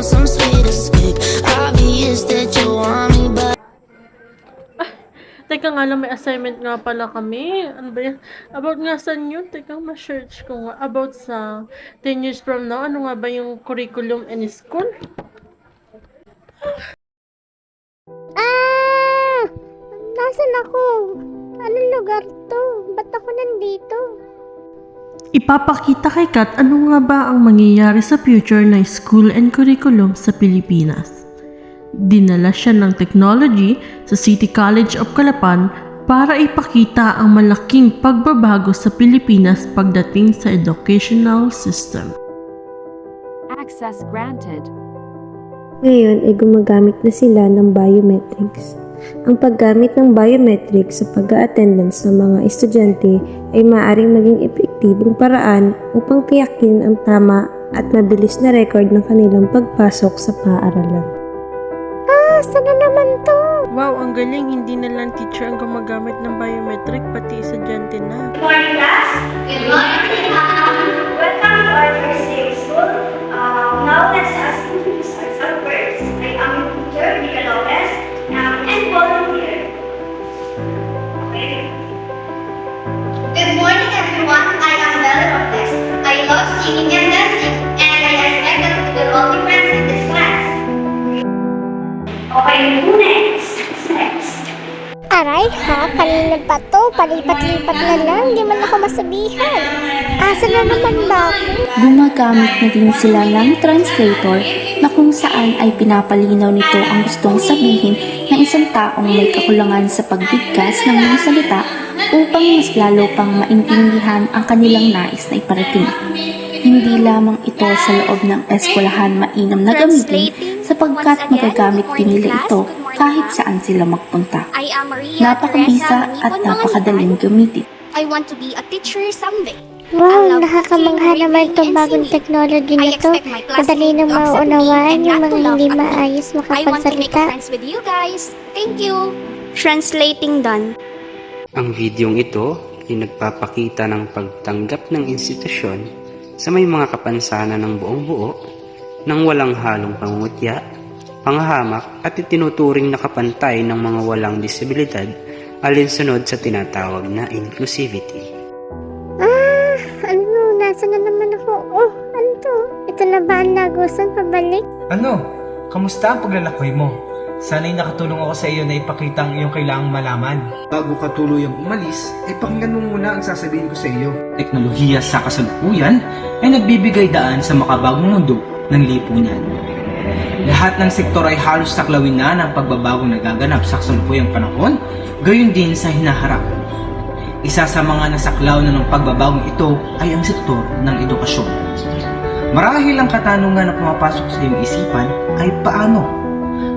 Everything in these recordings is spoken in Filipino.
want some sweet escape. Obvious that you want me, but Teka nga lang, may assignment nga pala kami. Ano ba yan? About nga saan yun? Teka, ma-search ko nga. About sa 10 years from now, ano nga ba yung curriculum in school? Ah! Nasaan ako? Anong lugar to? Ba't ako nandito? Ipapakita kay Kat ano nga ba ang mangyayari sa future ng school and curriculum sa Pilipinas. Dinala siya ng technology sa City College of Calapan para ipakita ang malaking pagbabago sa Pilipinas pagdating sa educational system. Access granted. Ngayon ay gumagamit na sila ng biometrics. Ang paggamit ng biometrics sa pag-a-attendance ng mga estudyante ay maaaring maging epektibong paraan upang tiyakin ang tama at mabilis na record ng kanilang pagpasok sa paaralan. Sana naman to? Wow, ang galing! Hindi na lang teacher ang gumagamit ng biometric, pati estudyante na. Good morning, class. Good morning, welcome to our first day of school. Now let's ask you to start some words. I am your teacher, Mika Lopez, and volunteer. Okay. Good morning, everyone. I am Bella Lopez. I love singing and dancing, and I expect that we will all be friends in this class. Okay, next. Aray ha, kanina pa to. Palipat-lipat na lang. Di man ako masabihan. Asa na naman ba ako? Gumagamit na din sila ng translator na kung saan ay pinapalinaw nito ang gustong sabihin ng isang taong may kakulangan sa pagbigkas ng mga salita upang mas lalo pang maintindihan ang kanilang nais na iparating. Hindi lamang ito sa loob ng eskwelahan mainam na gamitin sapagkat magagamit din nila ito kahit saan sila magpunta. I am Maria Napakabisa Teresa at Manipon napakadaling Mangitan. gamitin. I want to be a teacher someday. Wow, nakakamangha naman itong bagong technology na to. Madali nang mauunawaan yung mga hindi maayos I want to make makapagsalita. friends with you guys. Thank you. Translating done. Ang videong ito ay nagpapakita ng pagtanggap ng institusyon sa may mga kapansanan ng buong buo nang walang halong pangungutya, panghahamak at itinuturing na kapantay ng mga walang disibilidad alinsunod sa tinatawag na inclusivity. Ano? Nasaan na naman ako? Oh, ano to? Ito na ba ang lagusan pabalik? Ano? Kamusta ang paglalakoy mo? Sana'y nakatulong ako sa iyo na ipakita ang iyong kailangang malaman. Bago ka tuluyang umalis, ay pakinggan mo muna ang sasabihin ko sa iyo. Teknolohiya sa kasalukuyan ay nagbibigay daan sa makabagong mundo ng lipunan. Lahat ng sektor ay halos saklawin na ng pagbabagong nagaganap sa kasalukuyang panahon, gayon din sa hinaharap. Isa sa mga nasaklaw na ng pagbabagong ito ay ang sektor ng edukasyon. Marahil ang katanungan na pumapasok sa iyong isipan ay paano?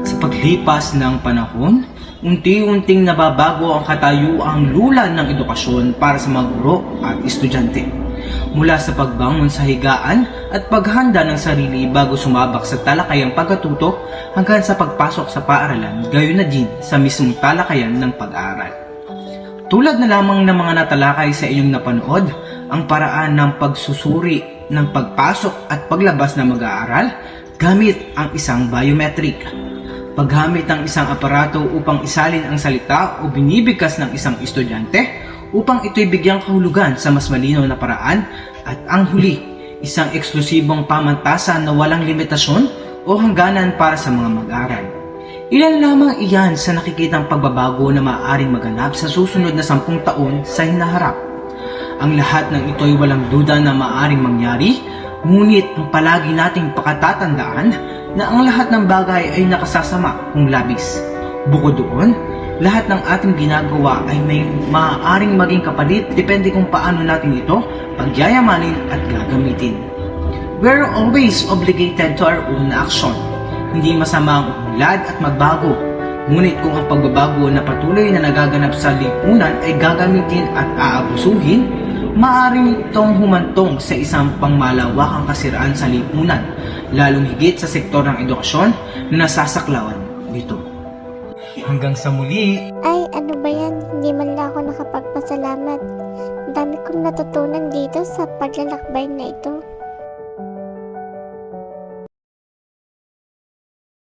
Sa paglipas ng panahon, unti-unting nababago ang katayuang lulan ng edukasyon para sa mga guro at estudyante. Mula sa pagbangon sa higaan at paghanda ng sarili bago sumabak sa talakayang pagkatuto hanggang sa pagpasok sa paaralan, gayon na din sa mismong talakayan ng pag-aaral. Tulad na lamang ng mga natalakay sa inyong napanood, ang paraan ng pagsusuri ng pagpasok at paglabas ng mag-aaral gamit ang isang biometric. Paggamit ng isang aparato upang isalin ang salita o binibigkas ng isang estudyante upang ito'y bigyang kahulugan sa mas malinaw na paraan at ang huli, isang eksklusibong pamantasan na walang limitasyon o hangganan para sa mga mag-aaral. Ilan lamang iyan sa nakikitang pagbabago na maaaring maganap sa susunod na 10 taon sa hinaharap. Ang lahat ng ito'y walang duda na maaaring mangyari, ngunit ang palagi nating pakatatandaan na ang lahat ng bagay ay nakasasama kung labis. Bukod doon, lahat ng ating ginagawa ay may maaaring maging kapalit depende kung paano natin ito pagyayamanin at gagamitin. We're always obligated to our own action. Hindi masama ang umunlad at magbago. Ngunit kung ang pagbabago na patuloy na nagaganap sa lipunan ay gagamitin at aabusuhin, maaaring itong humantong sa isang pangmalawakang kasiraan sa lipunan, lalong higit sa sektor ng edukasyon na nasasaklawan dito. Hanggang sa muli! Ay, ano ba yan? Hindi man lang ako nakapagpasalamat. Ang dami kong natutunan dito sa paglalakbay na ito.